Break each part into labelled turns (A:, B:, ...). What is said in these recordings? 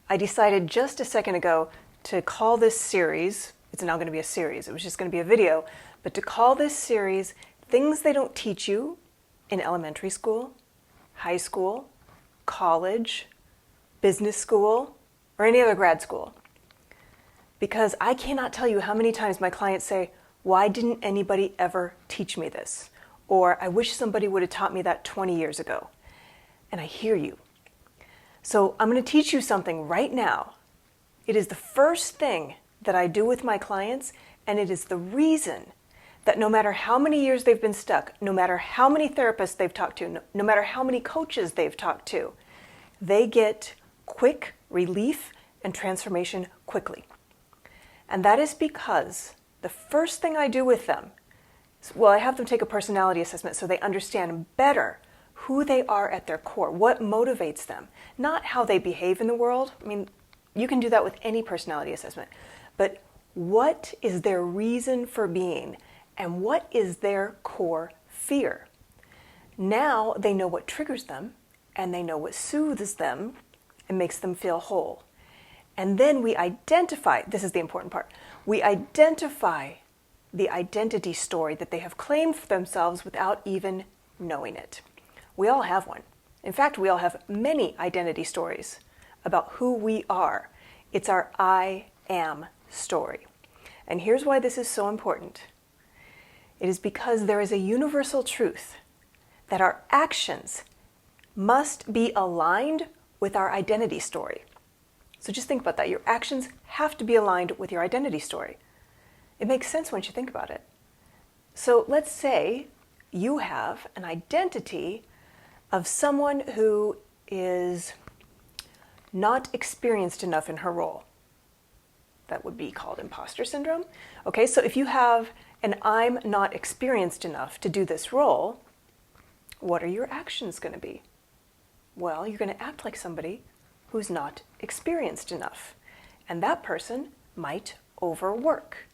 A: I decided just a second ago to call this series, it's now going to be a series, it was just going to be a video, but to call this series Things They Don't Teach You in Elementary School, High School, College, Business School, or any other grad school. Because I cannot tell you how many times my clients say, why didn't anybody ever teach me this? Or I wish somebody would have taught me that 20 years ago. And I hear you. So I'm going to teach you something right now. It is the first thing that I do with my clients, and it is the reason that no matter how many years they've been stuck, no matter how many therapists they've talked to, no matter how many coaches they've talked to, they get quick relief and transformation quickly. And that is because the first thing I do with them, well, I have them take a personality assessment so they understand better who they are at their core, what motivates them, not how they behave in the world. I mean, you can do that with any personality assessment, but what is their reason for being and what is their core fear? Now they know what triggers them and they know what soothes them and makes them feel whole. And then we identify, this is the important part, we identify the identity story that they have claimed for themselves without even knowing it. We all have one. In fact, we all have many identity stories about who we are. It's our I am story. And here's why this is so important. It is because there is a universal truth that our actions must be aligned with our identity story. So just think about that. Your actions have to be aligned with your identity story. It makes sense once you think about it. So let's say you have an identity of someone who is not experienced enough in her role. That would be called imposter syndrome. Okay, so if you have an I'm not experienced enough to do this role, what are your actions going to be? Well, you're going to act like somebody who's not experienced enough. And that person might overwork.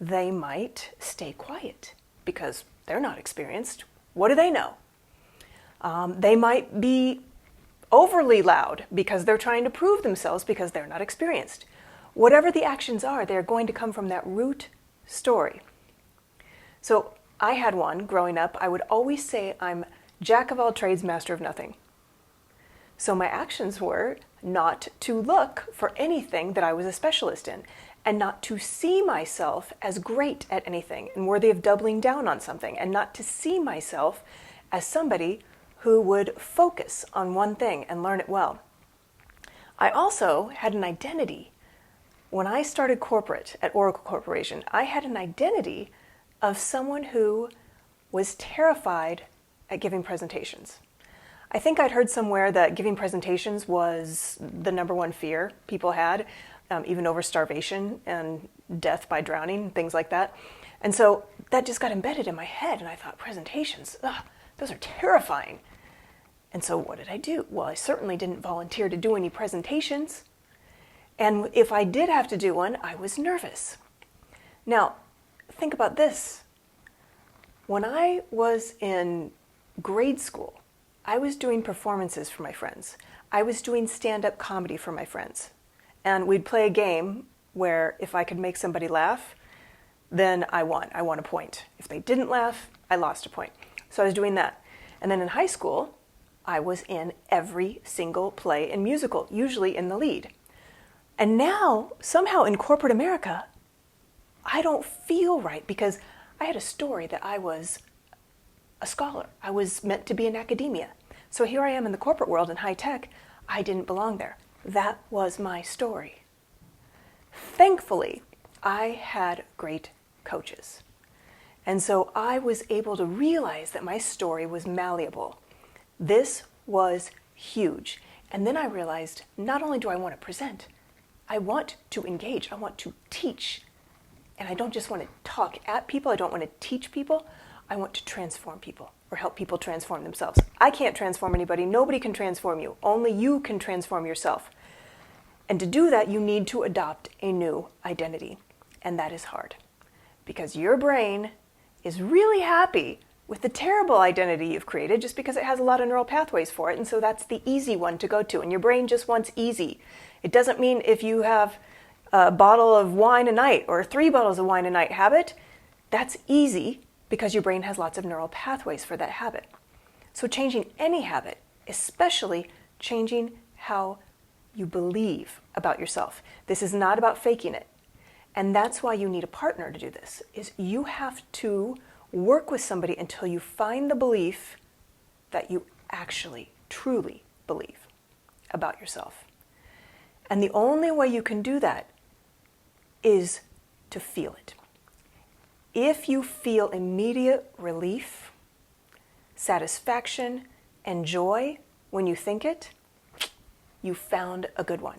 A: They might stay quiet because they're not experienced. What do they know? They might be overly loud because they're trying to prove themselves because they're not experienced. Whatever the actions are, they're going to come from that root story. So I had one growing up. I would always say I'm jack of all trades, master of nothing. So my actions were not to look for anything that I was a specialist in and not to see myself as great at anything and worthy of doubling down on something and not to see myself as somebody who would focus on one thing and learn it well. I also had an identity. When I started corporate at Oracle Corporation, I had an identity of someone who was terrified at giving presentations. I think I'd heard somewhere that giving presentations was the number one fear people had, even over starvation and death by drowning, things like that. And so that just got embedded in my head, and I thought, presentations, those are terrifying. And so what did I do? Well, I certainly didn't volunteer to do any presentations. And if I did have to do one, I was nervous. Now, think about this. When I was in grade school, I was doing performances for my friends. I was doing stand-up comedy for my friends. And we'd play a game where if I could make somebody laugh, then I won. I won a point. If they didn't laugh, I lost a point. So I was doing that. And then in high school, I was in every single play and musical, usually in the lead. And now, somehow in corporate America, I don't feel right because I had a story that I was a scholar. I was meant to be in academia. So here I am in the corporate world in high tech. I didn't belong there. That was my story. Thankfully, I had great coaches. And so I was able to realize that my story was malleable. This was huge. And then I realized not only do I want to present, I want to engage. I want to teach. And I don't just want to talk at people. I don't want to teach people. I want to transform people or help people transform themselves. I can't transform anybody. Nobody can transform you. Only you can transform yourself. And to do that, you need to adopt a new identity. And that is hard because your brain is really happy with the terrible identity you've created just because it has a lot of neural pathways for it, and so that's the easy one to go to, and your brain just wants easy. It doesn't mean if you have a bottle of wine a night or 3 bottles of wine a night habit, that's easy because your brain has lots of neural pathways for that habit. So changing any habit, especially changing how you believe about yourself. This is not about faking it. And that's why you need a partner to do this, is you have to work with somebody until you find the belief that you actually, truly believe about yourself. And the only way you can do that is to feel it. If you feel immediate relief, satisfaction, and joy when you think it, you found a good one.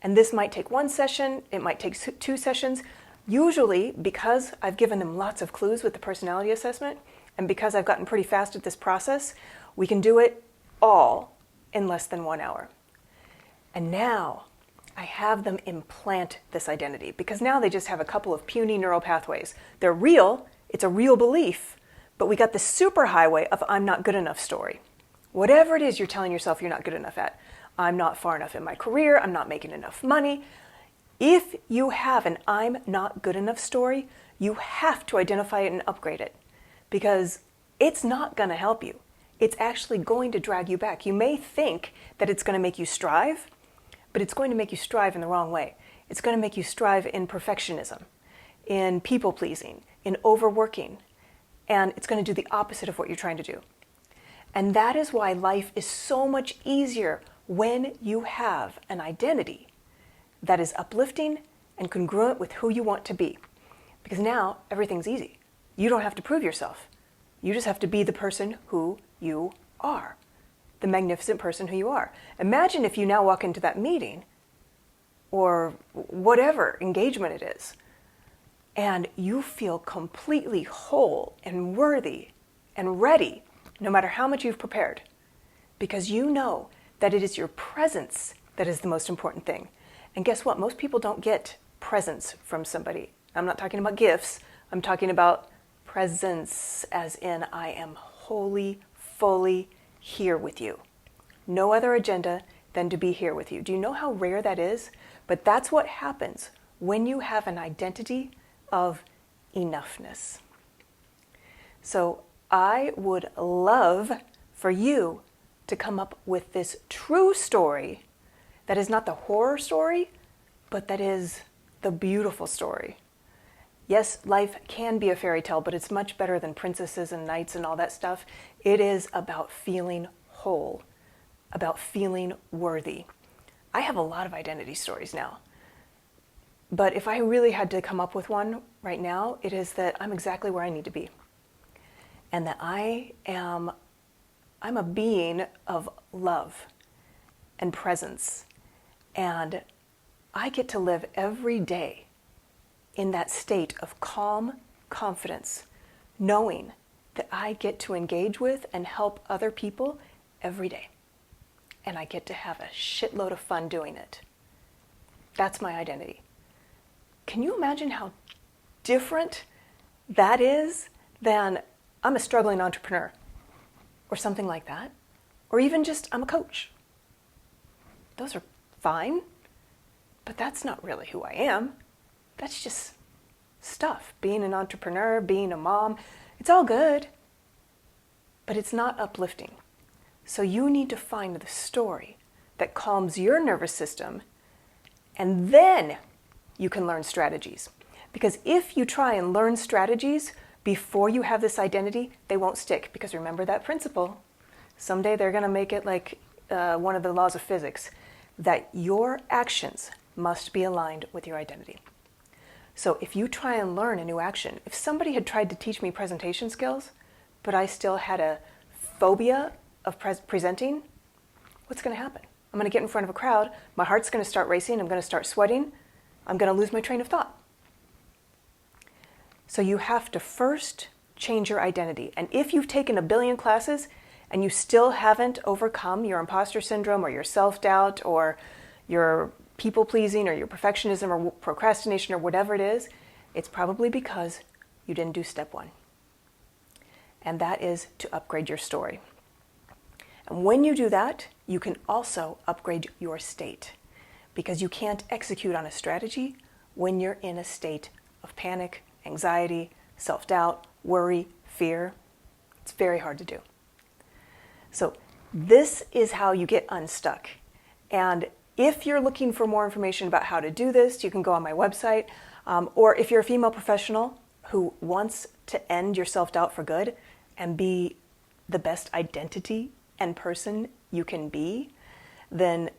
A: And this might take 1 session, it might take 2 sessions. Usually, because I've given them lots of clues with the personality assessment, and because I've gotten pretty fast at this process, we can do it all in less than 1 hour. And now I have them implant this identity, because now they just have a couple of puny neural pathways. They're real, it's a real belief, but we got the superhighway of I'm not good enough story. Whatever it is you're telling yourself you're not good enough at. I'm not far enough in my career, I'm not making enough money. If you have an I'm not good enough story, you have to identify it and upgrade it, because it's not going to help you. It's actually going to drag you back. You may think that it's going to make you strive, but it's going to make you strive in the wrong way. It's going to make you strive in perfectionism, in people-pleasing, in overworking, and it's going to do the opposite of what you're trying to do. And that is why life is so much easier when you have an identity that is uplifting and congruent with who you want to be. Because now everything's easy. You don't have to prove yourself. You just have to be the person who you are, the magnificent person who you are. Imagine if you now walk into that meeting or whatever engagement it is, and you feel completely whole and worthy and ready, no matter how much you've prepared, because you know that it is your presence that is the most important thing. And guess what? Most people don't get presents from somebody. I'm not talking about gifts. I'm talking about presence, as in I am wholly, fully here with you. No other agenda than to be here with you. Do you know how rare that is? But that's what happens when you have an identity of enoughness. So I would love for you to come up with this true story that is not the horror story, but that is the beautiful story. Yes, life can be a fairy tale, but it's much better than princesses and knights and all that stuff. It is about feeling whole, about feeling worthy. I have a lot of identity stories now. But if I really had to come up with one right now, it is that I'm exactly where I need to be. And that I'm a being of love and presence. And I get to live every day in that state of calm confidence, knowing that I get to engage with and help other people every day. And I get to have a shitload of fun doing it. That's my identity. Can you imagine how different that is than I'm a struggling entrepreneur or something like that? Or even just I'm a coach. Those are fine, but that's not really who I am. That's just stuff. Being an entrepreneur, being a mom, it's all good, but it's not uplifting. So you need to find the story that calms your nervous system, and then you can learn strategies. Because if you try and learn strategies before you have this identity, they won't stick. Because remember that principle. Someday they're going to make it like one of the laws of physics, that your actions must be aligned with your identity. So if you try and learn a new action, if somebody had tried to teach me presentation skills, but I still had a phobia of presenting, what's going to happen? I'm going to get in front of a crowd, my heart's going to start racing, I'm going to start sweating, I'm going to lose my train of thought. So you have to first change your identity. And if you've taken a billion classes and you still haven't overcome your imposter syndrome or your self-doubt or your people-pleasing or your perfectionism or procrastination or whatever it is, it's probably because you didn't do step 1. and that is to upgrade your story. And when you do that, you can also upgrade your state, because you can't execute on a strategy when you're in a state of panic, anxiety, self-doubt, worry, fear. It's very hard to do. So this is how you get unstuck. And if you're looking for more information about how to do this, you can go on my website. Or if you're a female professional who wants to end your self-doubt for good and be the best identity and person you can be, then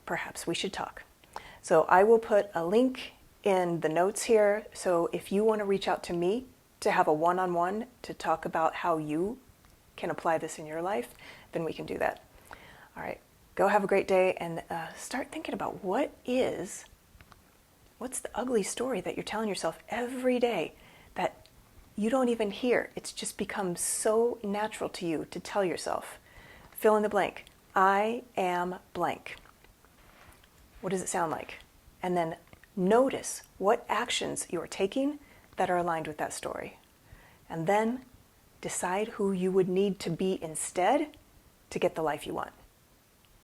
A: perhaps we should talk. So I will put a link in the notes here. So if you want to reach out to me to have a one-on-one to talk about how you can apply this in your life, then we can do that. All right, go have a great day and start thinking about what's the ugly story that you're telling yourself every day that you don't even hear. It's just become so natural to you to tell yourself. Fill in the blank. I am blank. What does it sound like? And then notice what actions you are taking that are aligned with that story. And then decide who you would need to be instead to get the life you want.